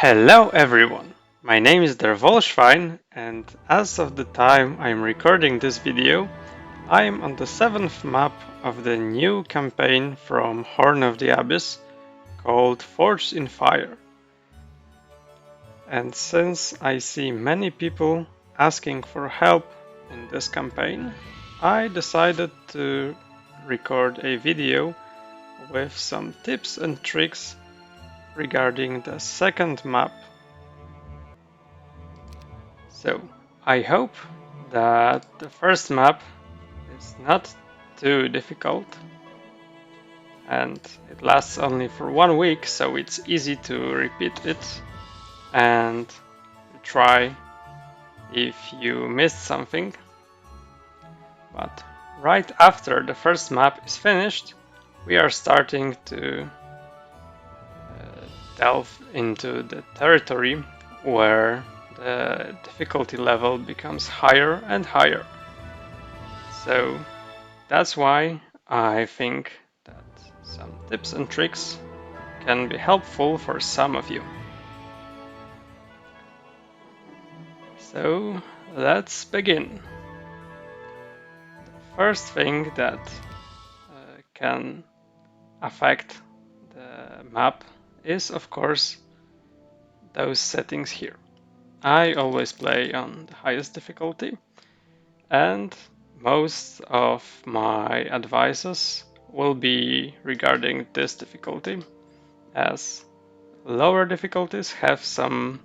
Hello everyone, my name is Dervolschwein and as of the time I'm recording this video, I'm on the 7th map of the new campaign from Horn of the Abyss called Forged in Fire. And since I see many people asking for help in this campaign, I decided to record a video with some tips and tricks regarding the second map. So, I hope that the first map is not too difficult and it lasts only for 1 week, so it's easy to repeat it and try if you missed something. But right after the first map is finished, we are starting to delve into the territory where the difficulty level becomes higher and higher. So that's why I think that some tips and tricks can be helpful for some of you. So let's begin. The first thing that can affect the map is, of course, those settings here. I always play on the highest difficulty, and most of my advices will be regarding this difficulty, as lower difficulties have some,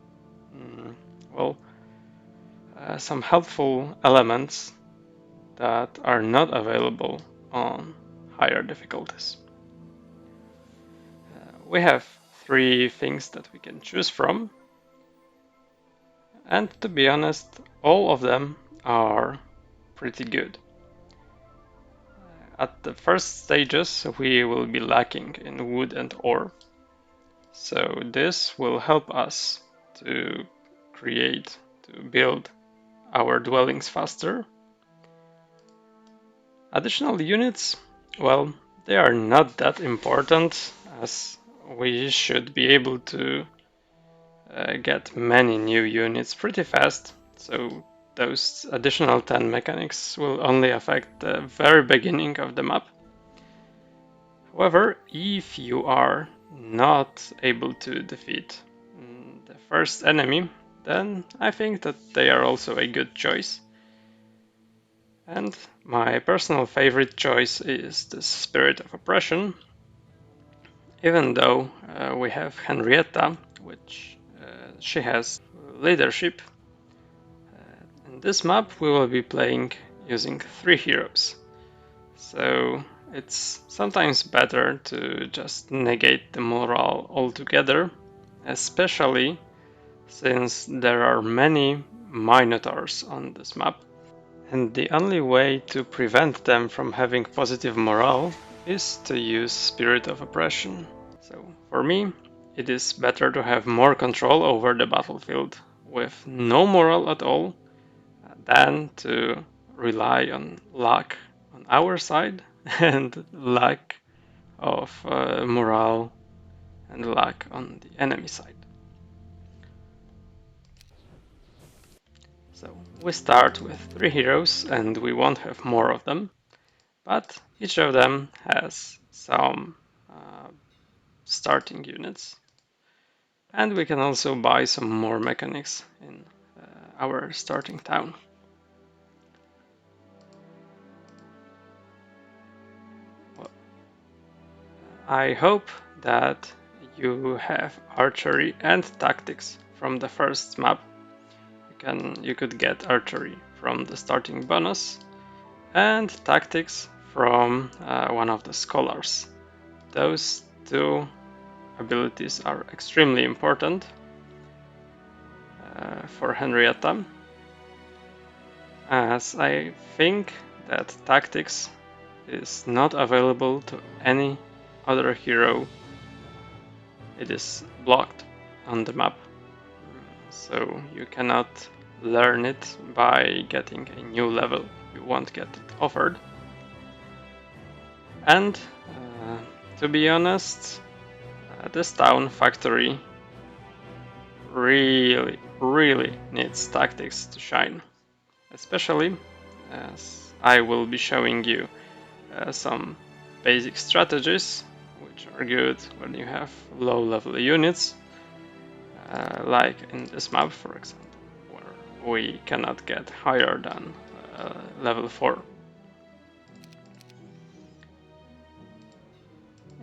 some helpful elements that are not available on higher difficulties. We have 3 things that we can choose from, and to be honest, all of them are pretty good. At the first stages, we will be lacking in wood and ore, so this will help us to build our dwellings faster. Additional units, well, they are not that important, as we should be able to get many new units pretty fast, so those additional 10 mechanics will only affect the very beginning of the map. However, if you are not able to defeat the first enemy, then I think that they are also a good choice. And my personal favorite choice is the Spirit of Oppression, even though we have Henrietta, which she has leadership. In this map we will be playing using 3 heroes, so it's sometimes better to just negate the morale altogether, especially since there are many Minotaurs on this map, and the only way to prevent them from having positive morale is to use Spirit of Oppression. So for me, it is better to have more control over the battlefield with no morale at all than to rely on luck on our side and lack of morale and luck on the enemy side. So we start with 3 heroes and we won't have more of them, but each of them has some starting units, and we can also buy some more mechanics in our starting town. Well, I hope that you have archery and tactics from the first map. You could get archery from the starting bonus and tactics from one of the scholars. Those 2 abilities are extremely important for Henrietta, as I think that tactics is not available to any other hero. It is blocked on the map, so you cannot learn it by getting a new level. You won't get it offered. And to be honest, this town factory really needs tactics to shine, especially as I will be showing you some basic strategies which are good when you have low level units, like in this map for example, where we cannot get higher than level 4.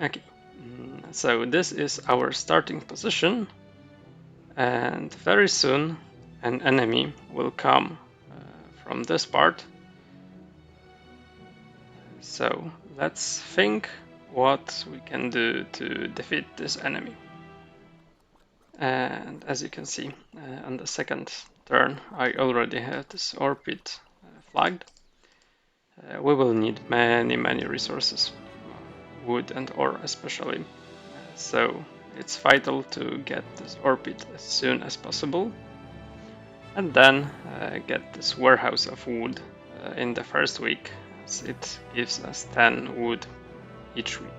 Okay, so this is our starting position, and very soon an enemy will come from this part. So let's think what we can do to defeat this enemy. And as you can see, on the second turn I already have this orbit flagged. We will need many resources, wood and ore especially. So it's vital to get this orbit as soon as possible, and then get this warehouse of wood in the first week, as it gives us 10 wood each week.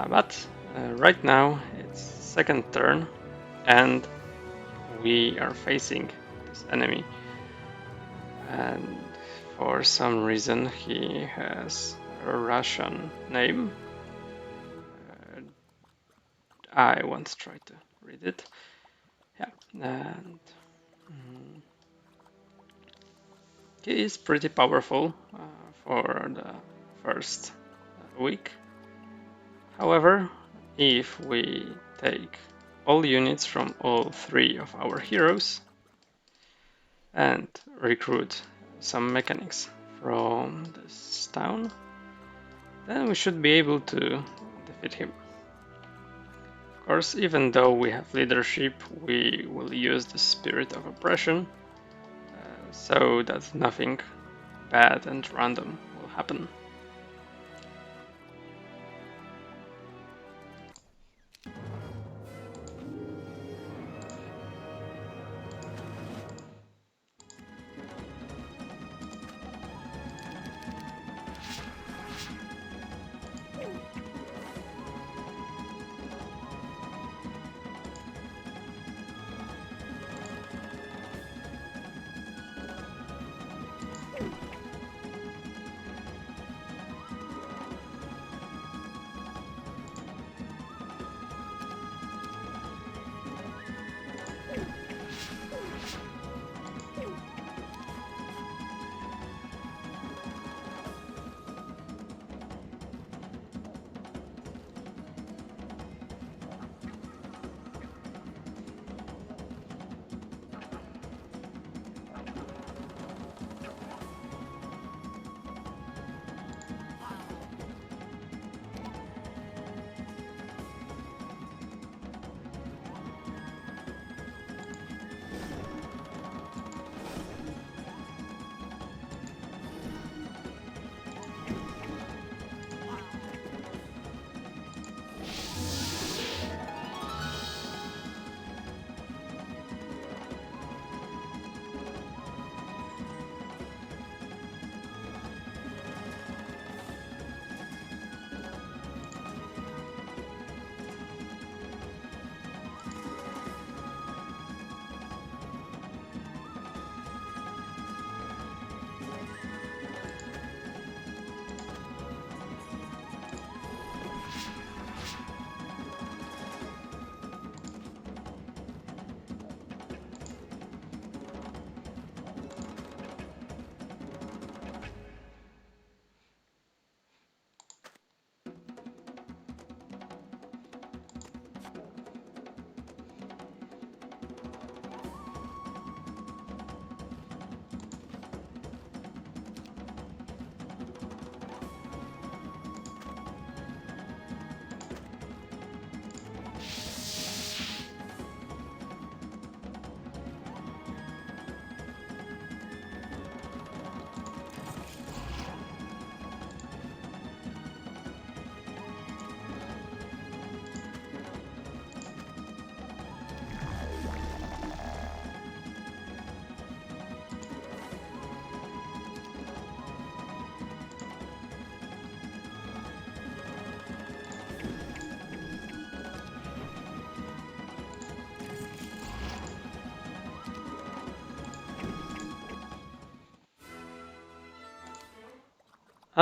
But right now it's second turn and we are facing this enemy, and for some reason he has a Russian name. I won't try to read it. Yeah, and he is pretty powerful for the first week. However, if we take all units from all 3 of our heroes and recruit some mechanics from this town, then we should be able to defeat him. Of course, even though we have leadership, we will use the spirit of oppression so that nothing bad and random will happen.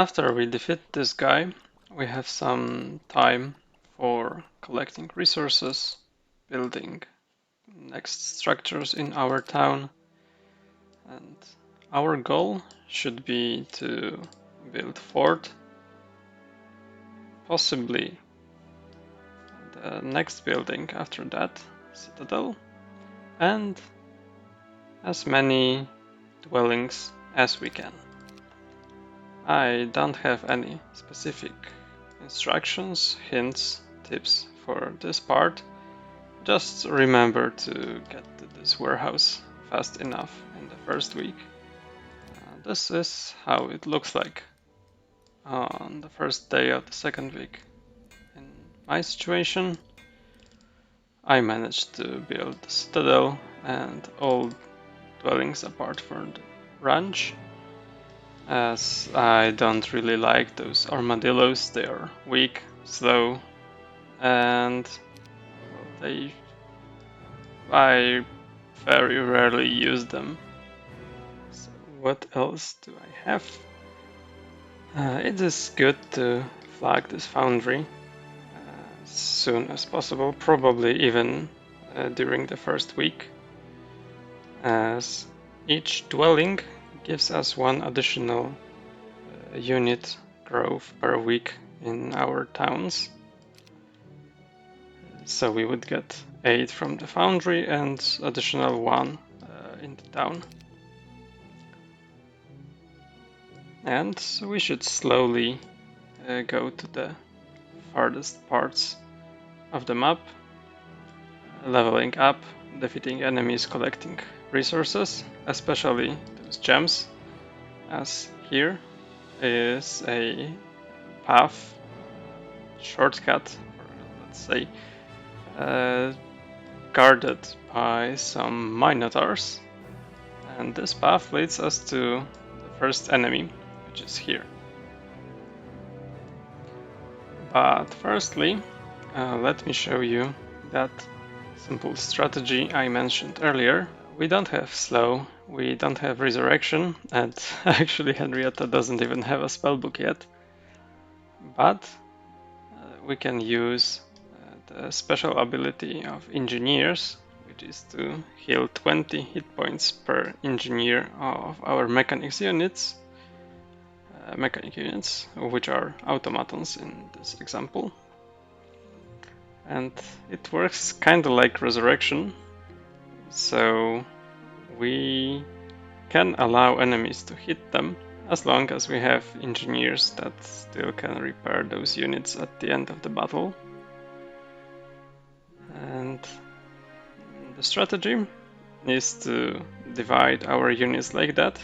After we defeat this guy, we have some time for collecting resources, building next structures in our town, and our goal should be to build fort, possibly the next building after that, citadel, and as many dwellings as we can. I don't have any specific instructions, hints, tips for this part. Just remember to get to this warehouse fast enough in the first week. This is how it looks like on the first day of the second week. In my situation, I managed to build the citadel and all dwellings apart from the ranch, as I don't really like those armadillos. They are weak, slow, and I very rarely use them. So what else do I have? It is good to flag this foundry as soon as possible, probably even during the first week, as each dwelling gives us one additional unit growth per week in our towns. So we would get 8 from the foundry and additional 1 in the town. And we should slowly go to the farthest parts of the map, leveling up, defeating enemies, collecting resources, especially those gems, as here is a path, shortcut, or let's say guarded by some minotaurs, and this path leads us to the first enemy, which is here. But firstly, let me show you that simple strategy I mentioned earlier. We don't have slow, we don't have resurrection, and actually Henrietta doesn't even have a spellbook yet. But we can use the special ability of engineers, which is to heal 20 hit points per engineer of our mechanic units, which are automatons in this example. And it works kind of like resurrection, so we can allow enemies to hit them as long as we have engineers that still can repair those units at the end of the battle. And the strategy is to divide our units like that.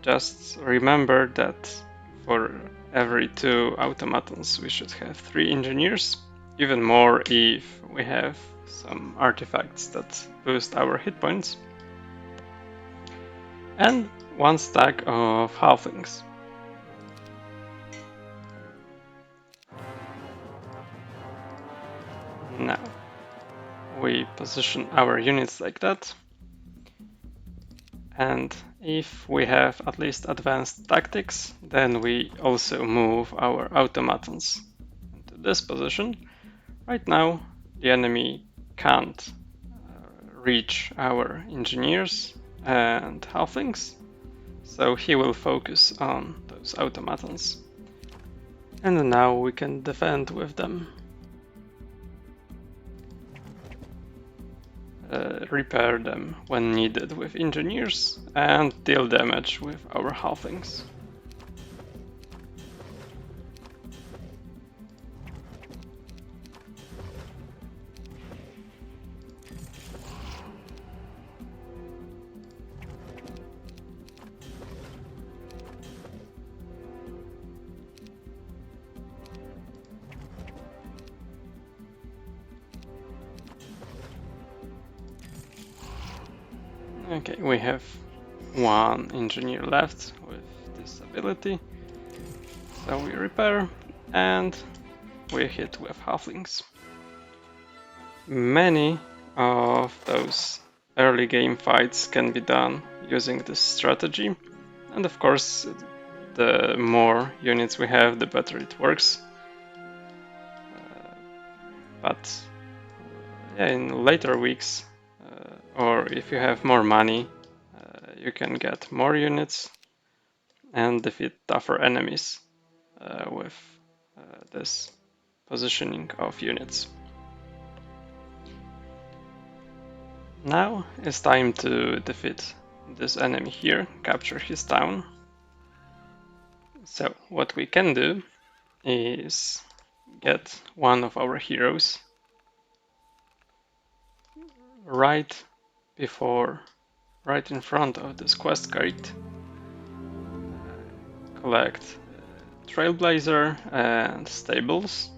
Just remember that for every 2 automatons we should have 3 engineers, even more if we have some artifacts that boost our hit points, and 1 stack of halflings. Now we position our units like that, and if we have at least advanced tactics, then we also move our automatons into this position. Right now the enemy can't reach our engineers and halflings, so he will focus on those automatons, and now we can defend with them. Repair them when needed with engineers, and deal damage with our halflings. Okay, we have 1 engineer left with this ability, so we repair and we hit with halflings. Many of those early game fights can be done using this strategy, and of course the more units we have, the better it works. But yeah, in later weeks, or if you have more money, you can get more units and defeat tougher enemies with this positioning of units. Now it's time to defeat this enemy here, capture his town. So what we can do is get one of our heroes right in front of this quest gate, collect Trailblazer and Stables,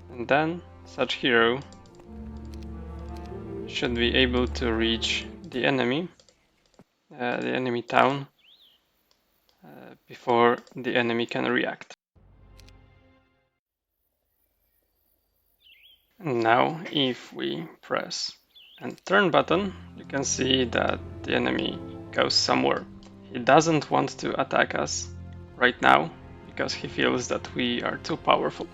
and then such hero should be able to reach the enemy town, before the enemy can react. And now if we press and turn button, you can see that the enemy goes somewhere. He doesn't want to attack us right now because he feels that we are too powerful.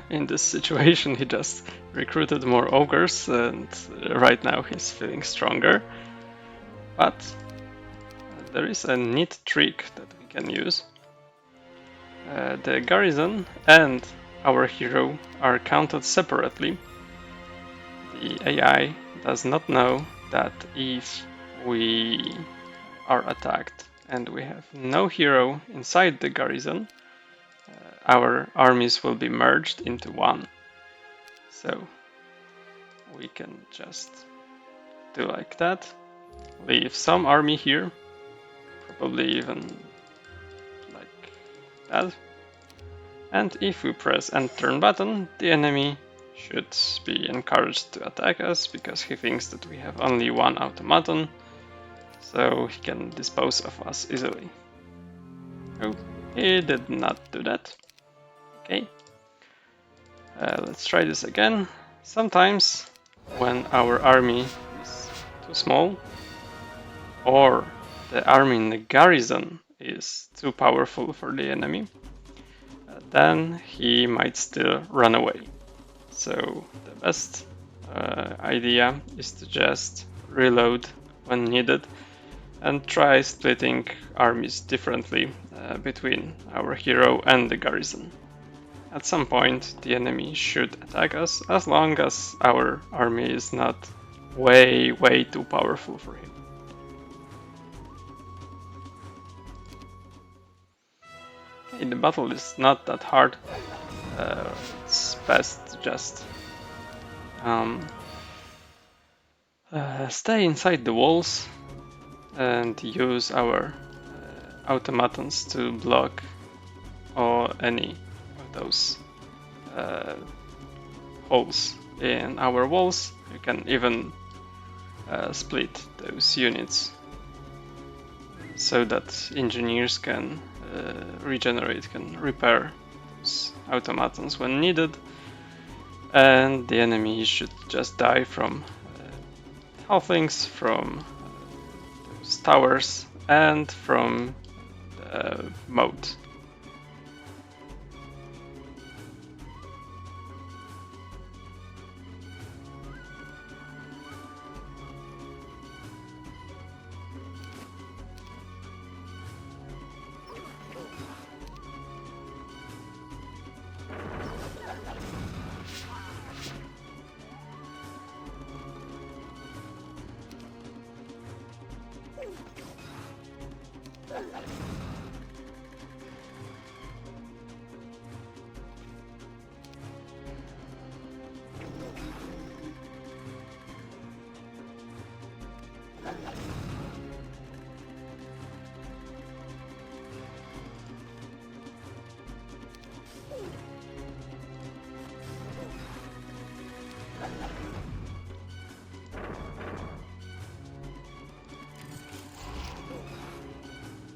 In this situation he just recruited more ogres and right now he's feeling stronger. But there is a neat trick that we can use. The garrison and our hero are counted separately. The AI does not know that if we are attacked and we have no hero inside the garrison, our armies will be merged into one. So we can just do like that, leave some army here, probably even like that. And if we press and turn button, the enemy should be encouraged to attack us because he thinks that we have only one automaton, so he can dispose of us easily. Oh, he did not do that. Okay. Let's try this again. Sometimes when our army is too small, or the army in the garrison is too powerful for the enemy, then he might still run away. So the best idea is to just reload when needed and try splitting armies differently between our hero and the garrison. At some point the enemy should attack us as long as our army is not way too powerful for him. Okay, the battle is not that hard. It's best to just stay inside the walls and use our automatons to block or any of those holes in our walls. You can even split those units so that engineers can regenerate, can repair those automatons when needed, and the enemy should just die from halflings, from those towers, and from the moat.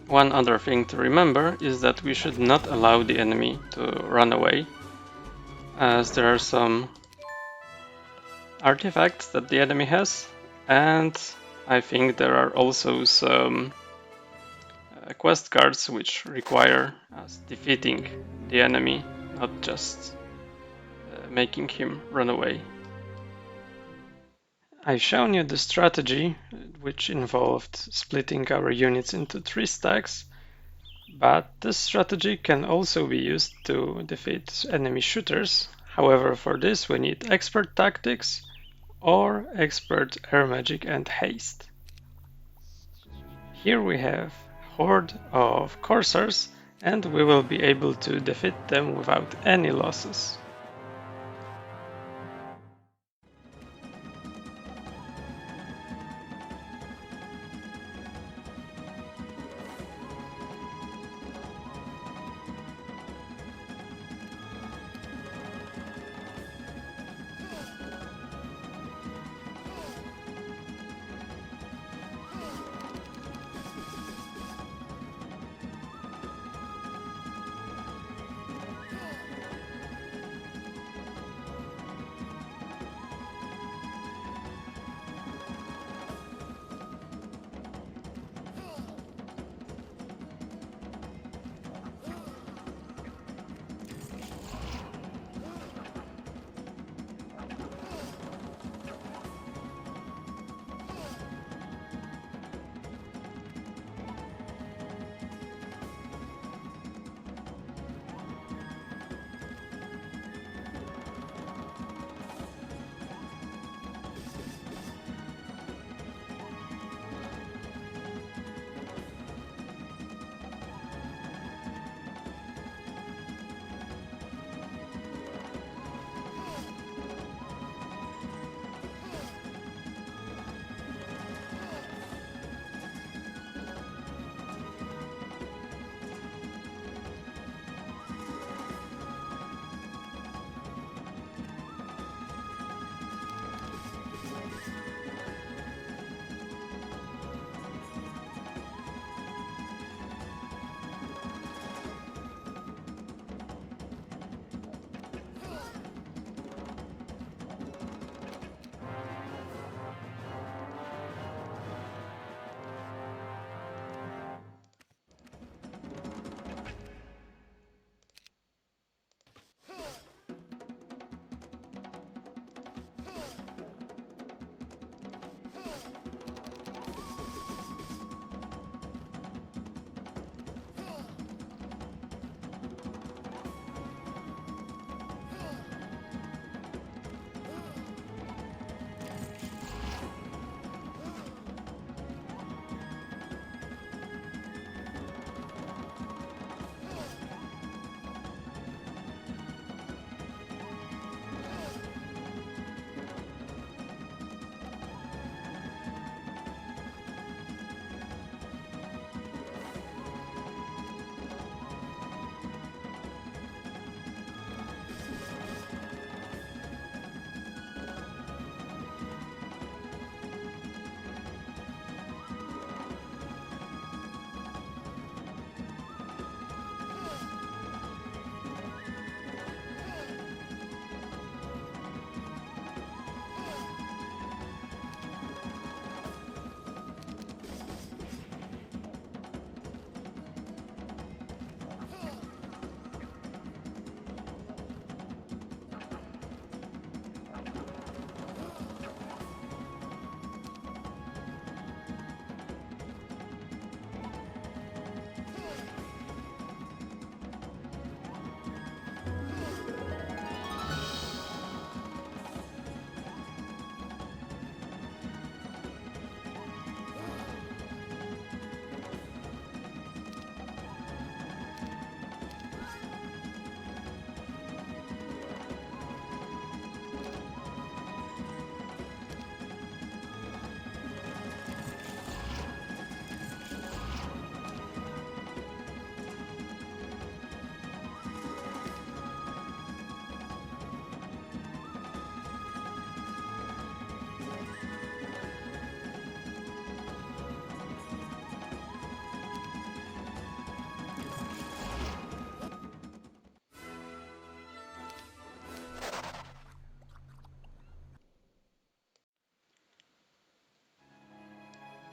One other thing to remember is that we should not allow the enemy to run away, as there are some artifacts that the enemy has, And I think there are also some quest cards which require us defeating the enemy, not just making him run away. I've shown you the strategy, which involved splitting our units into 3 stacks, but this strategy can also be used to defeat enemy shooters. However, for this we need expert tactics or expert air magic and haste. Here we have horde of coursers, and we will be able to defeat them without any losses.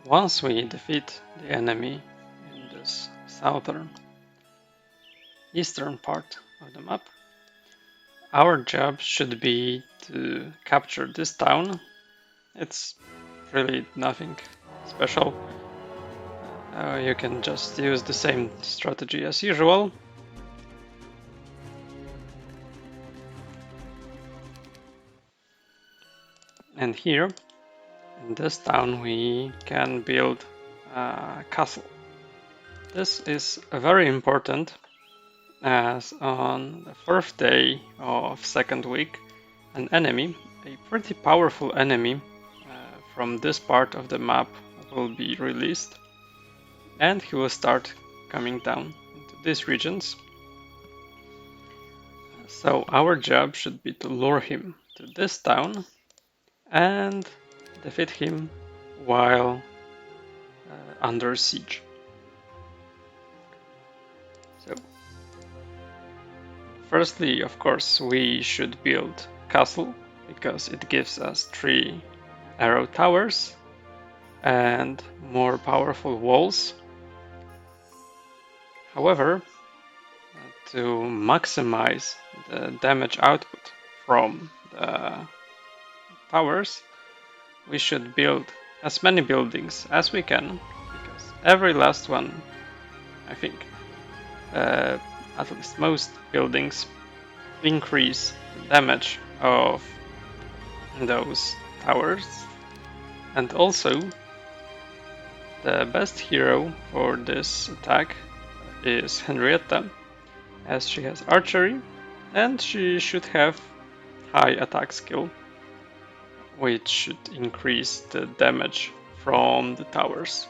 Once we defeat the enemy in this eastern part of the map, our job should be to capture this town. It's really nothing special. You can just use the same strategy as usual. And here, in this town, we can build a castle. This is very important, as on the 4th day of 2nd week, an enemy, a pretty powerful enemy from this part of the map, will be released, and he will start coming down into these regions. So our job should be to lure him to this town and defeat him while under siege. So, firstly, of course, we should build castle because it gives us 3 arrow towers and more powerful walls. However, to maximize the damage output from the towers, we should build as many buildings as we can, because every last one, I think, at least most buildings, increase the damage of those towers. And also, the best hero for this attack is Henrietta, as she has archery and she should have high attack skill, which should increase the damage from the towers.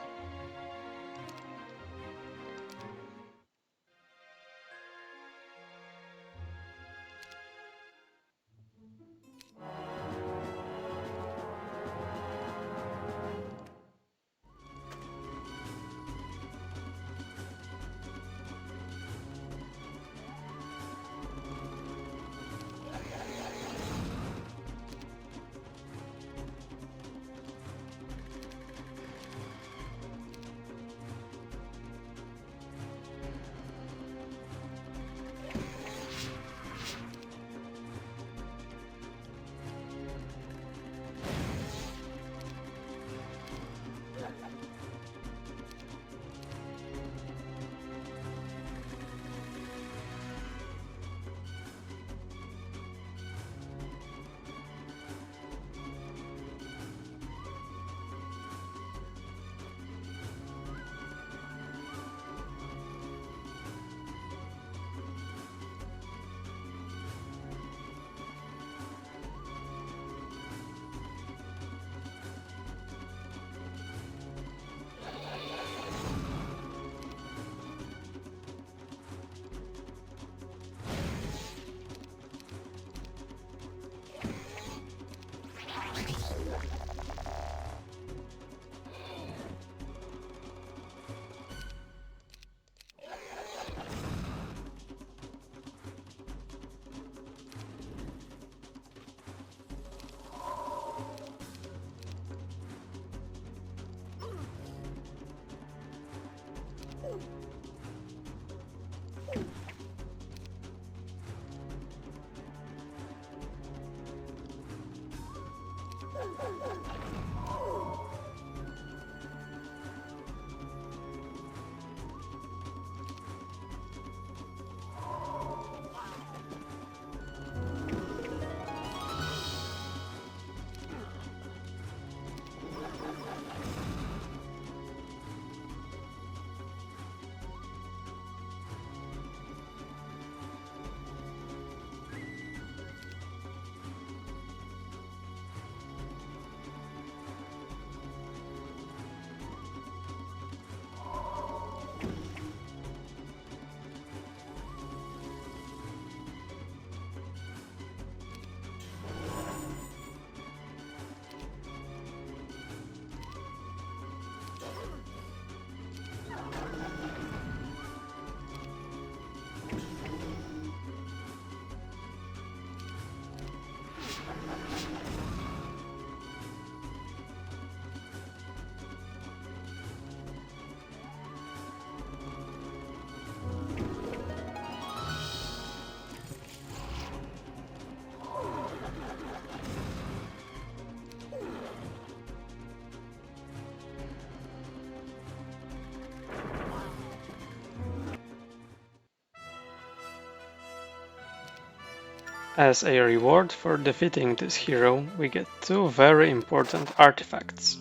As a reward for defeating this hero, we get two very important artifacts.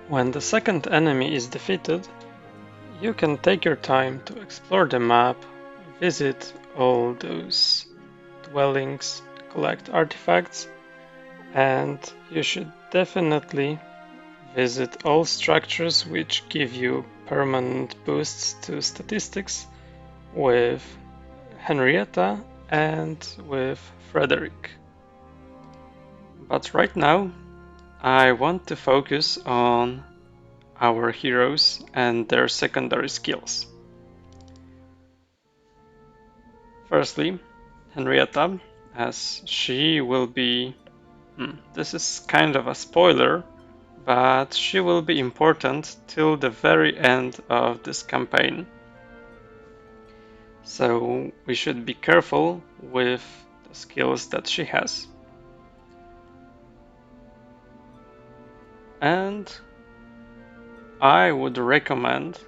When the second enemy is defeated, you can take your time to explore the map, visit all those dwellings, collect artifacts, and you should definitely visit all structures which give you permanent boosts to statistics with Henrietta and with Frederick. But right now, I want to focus on our heroes and their secondary skills. Firstly, Henrietta, as she will be... this is kind of a spoiler, but she will be important till the very end of this campaign. So we should be careful with the skills that she has. And I would recommend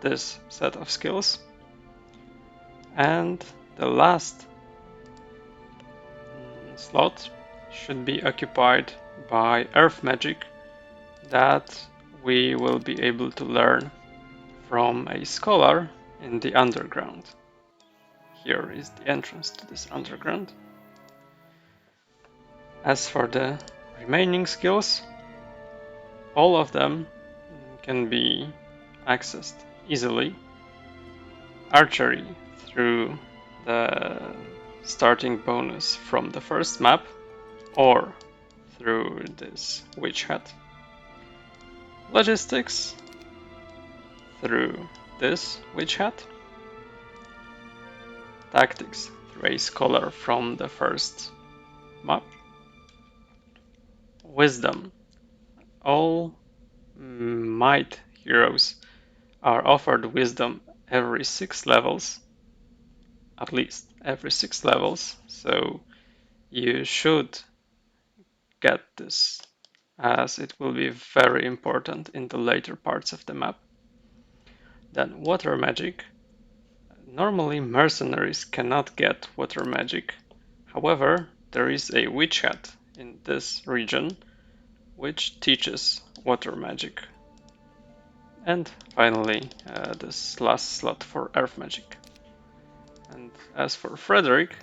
this set of skills. And the last slot should be occupied by earth magic that we will be able to learn from a scholar in the underground. Here is the entrance to this underground. As for the remaining skills, all of them can be accessed easily. Archery through the starting bonus from the first map or through this witch hat. Logistics through this witch hat. Tactics through a scholar from the first map. Wisdom. All might heroes are offered wisdom every 6 levels, at least every 6 levels, so you should get this as it will be very important in the later parts of the map. Then water magic. Normally mercenaries cannot get water magic, however there is a witch hat in this region which teaches water magic. And finally, this last slot for earth magic. And as for Frederick,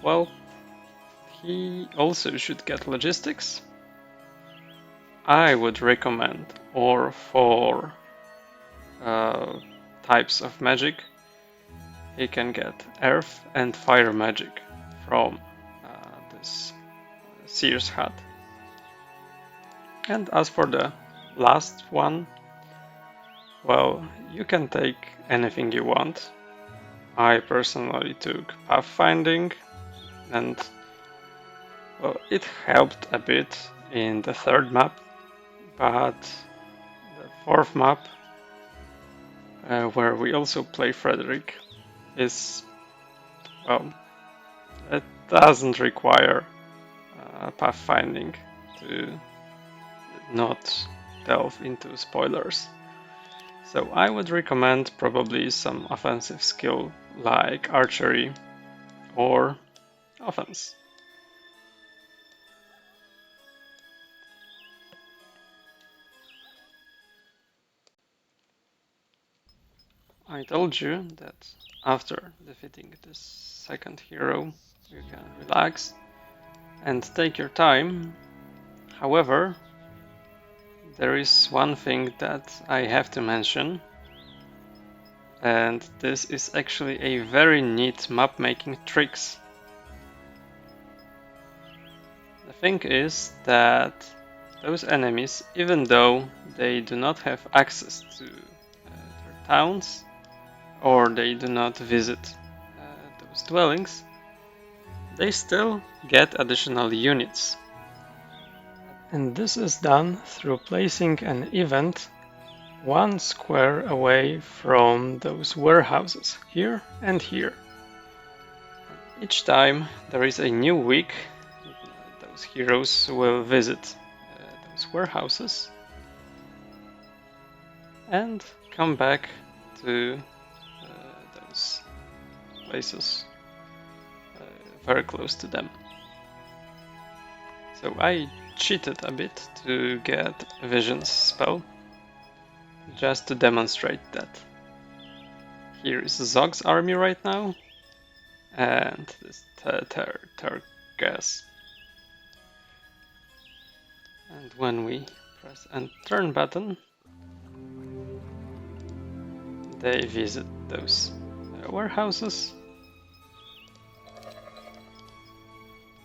well, he also should get logistics. I would recommend or for types of magic, he can get earth and fire magic from this Seer's hat. And as for the last one, well, you can take anything you want. I personally took pathfinding, and well, it helped a bit in the third map, but the fourth map, where we also play Frederick, is, well, it doesn't require pathfinding to not delve into spoilers. So I would recommend probably some offensive skill like archery or offense. I told you that after defeating this second hero you can relax and take your time. However, there is one thing that I have to mention, and this is actually a very neat map making tricks. The thing is that those enemies, even though they do not have access to their towns or they do not visit those dwellings, they still get additional units. And this is done through placing an event 1 square away from those warehouses, here and here. Each time there is a new week, those heroes will visit those warehouses and come back to those places very close to them. So I cheated a bit to get Vision's spell, just to demonstrate that. Here is Zog's army right now, and this Tergas. And when we press and turn button, they visit those warehouses.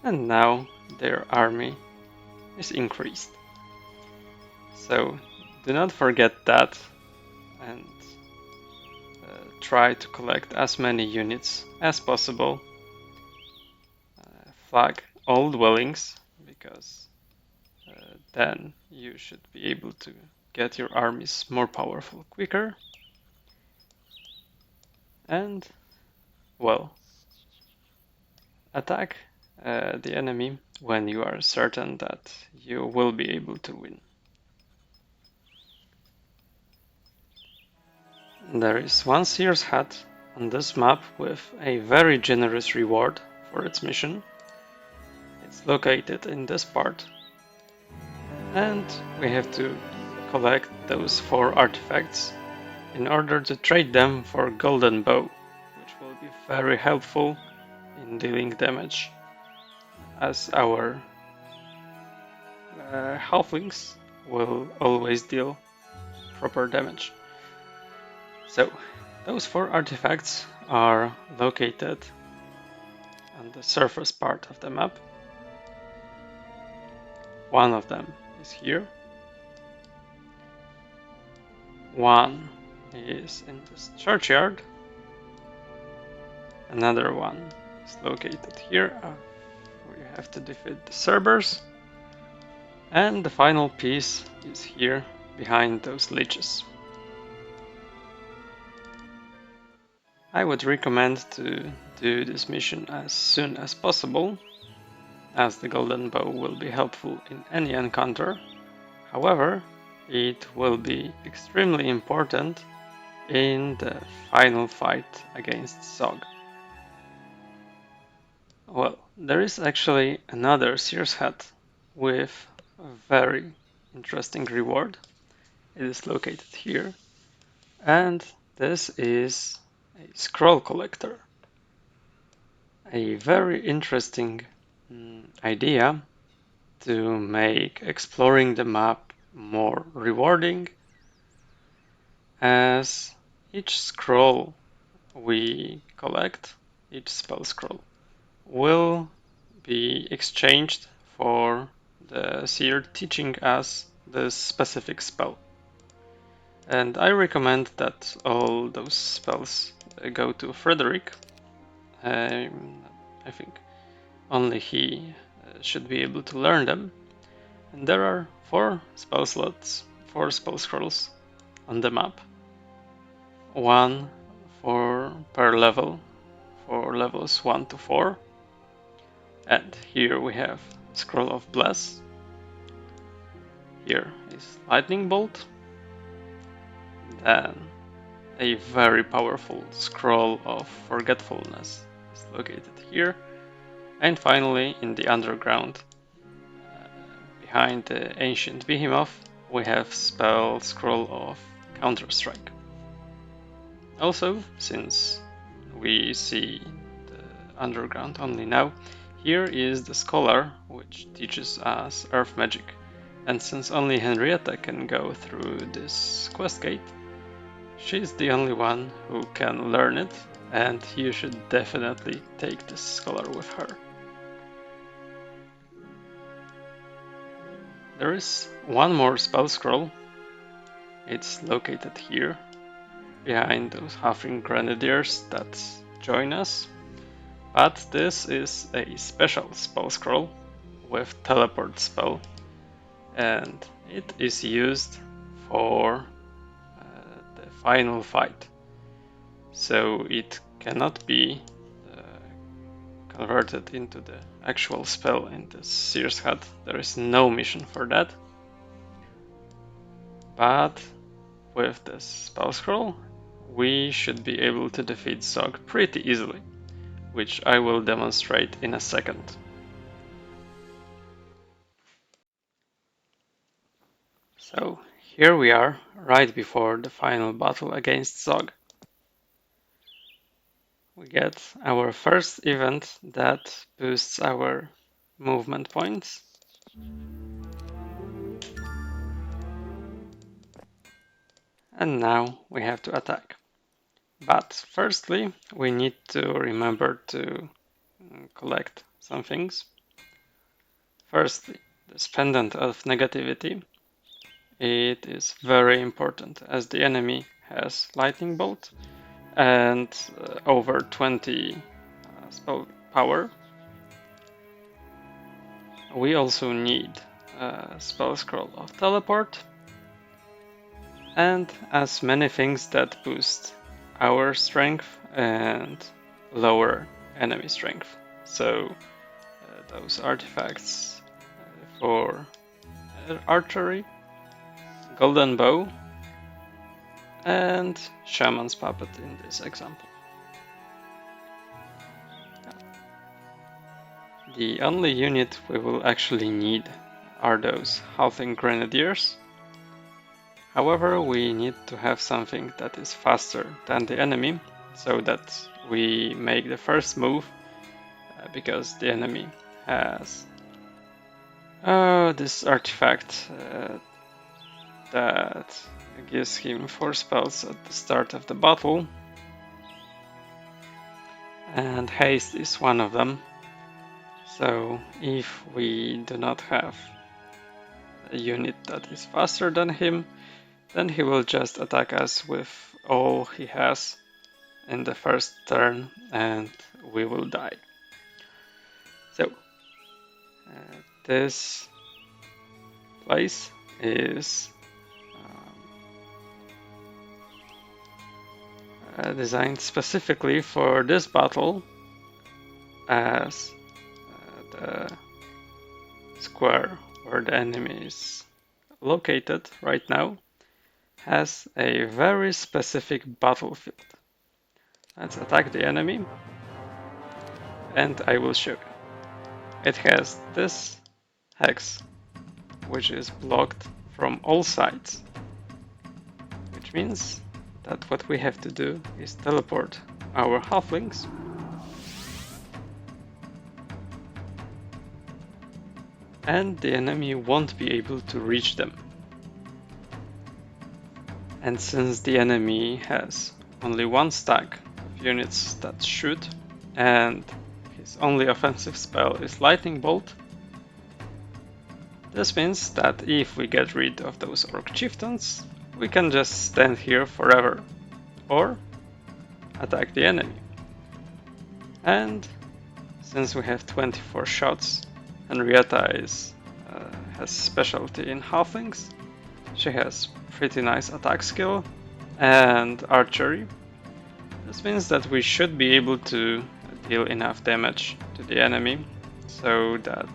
And now their army is increased. So do not forget that, and try to collect as many units as possible. Flag all dwellings, because then you should be able to get your armies more powerful quicker. And, well, attack the enemy when you are certain that you will be able to win. There is one Seer's Hat on this map with a very generous reward for its mission. It's located in this part, and we have to collect those 4 artifacts in order to trade them for Golden Bow, which will be very helpful in dealing damage, as our halflings will always deal proper damage. So, those 4 artifacts are located on the surface part of the map. One of them is here. One is in this churchyard. Another one is located here, where you have to defeat the Cerberus. And the final piece is here, behind those leeches. I would recommend to do this mission as soon as possible, as the Golden Bow will be helpful in any encounter. However, it will be extremely important in the final fight against Zog. Well, there is actually another Seer's Hat with a very interesting reward. It is located here, and this is a scroll collector. A very interesting idea to make exploring the map more rewarding, as each scroll we collect, each spell scroll, will be exchanged for the seer teaching us the specific spell. And I recommend that all those spells go to Frederick. I think only he should be able to learn them. And there are 4 spell slots, 4 spell scrolls on the map. 1 per level, for levels 1 to 4. And here we have Scroll of Bless. Here is Lightning Bolt. Then a very powerful Scroll of Forgetfulness is located here. And finally, in the underground, behind the Ancient Behemoth, we have Spell Scroll of Counter-Strike. Also, since we see the underground only now, here is the Scholar, which teaches us Earth Magic. And since only Henrietta can go through this quest gate, she's the only one who can learn it, and you should definitely take this Scholar with her. There is one more spell scroll. It's located here, behind those Halfling Grenadiers that join us. But this is a special spell scroll with teleport spell, and it is used for the final fight. So it cannot be converted into the actual spell in the Seer's Hat. There is no mission for that. But with this spell scroll, we should be able to defeat Zog pretty easily. which I will demonstrate in a second. So here we are, right before the final battle against Zog. We get our first event that boosts our movement points. And now we have to attack. But firstly, we need to remember to collect some things. Firstly, this pendant of negativity. It is very important as the enemy has lightning bolt and over 20 spell power. We also need a spell scroll of teleport and as many things that boost our strength and lower enemy strength. So those artifacts for archery, golden bow, and shaman's puppet in this example. The only unit we will actually need are those halfling grenadiers. However, we need to have something that is faster than the enemy, so that we make the first move, because the enemy has this artifact that gives him 4 spells at the start of the battle, and haste is one of them. So if we do not have a unit that is faster than him, then he will just attack us with all he has in the first turn and we will die. So this place is designed specifically for this battle, as the square where the enemy is located right now has a very specific battlefield. Let's attack the enemy and I will show you. It has this hex which is blocked from all sides, which means that what we have to do is teleport our halflings and the enemy won't be able to reach them. And since the enemy has only one stack of units that shoot, and his only offensive spell is Lightning Bolt, this means that if we get rid of those Orc Chieftains, we can just stand here forever, or attack the enemy. And since we have 24 shots, Henrietta has specialty in halflings. She has pretty nice attack skill and archery. This means that we should be able to deal enough damage to the enemy so that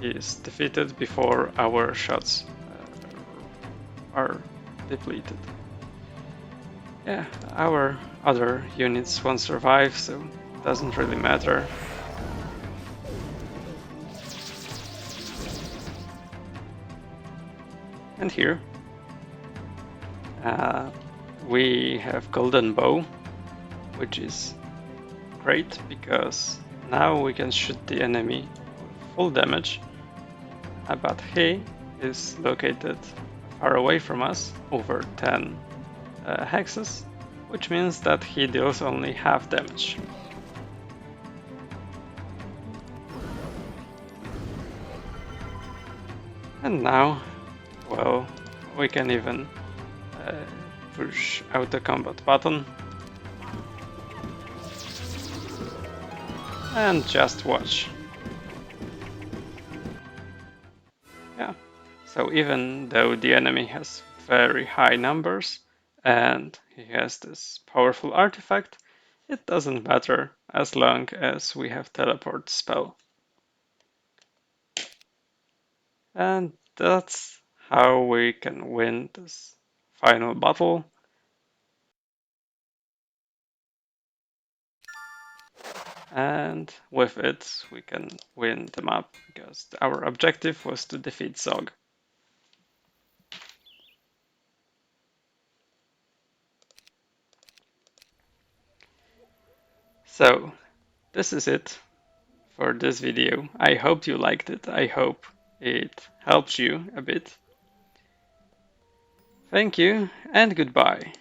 he is defeated before our shots are depleted. Yeah, our other units won't survive, so it doesn't really matter. And here we have golden bow, which is great because now we can shoot the enemy with full damage, but he is located far away from us, over 10 hexes, which means that he deals only half damage. And now, well, we can even push out the combat button and just watch. Yeah, so even though the enemy has very high numbers and he has this powerful artifact, it doesn't matter as long as we have teleport spell. And that's how we can win this final battle. and with it we can win the map because our objective was to defeat Zog. So this is it for this video. I hope you liked it. I hope it helps you a bit. Thank you and goodbye.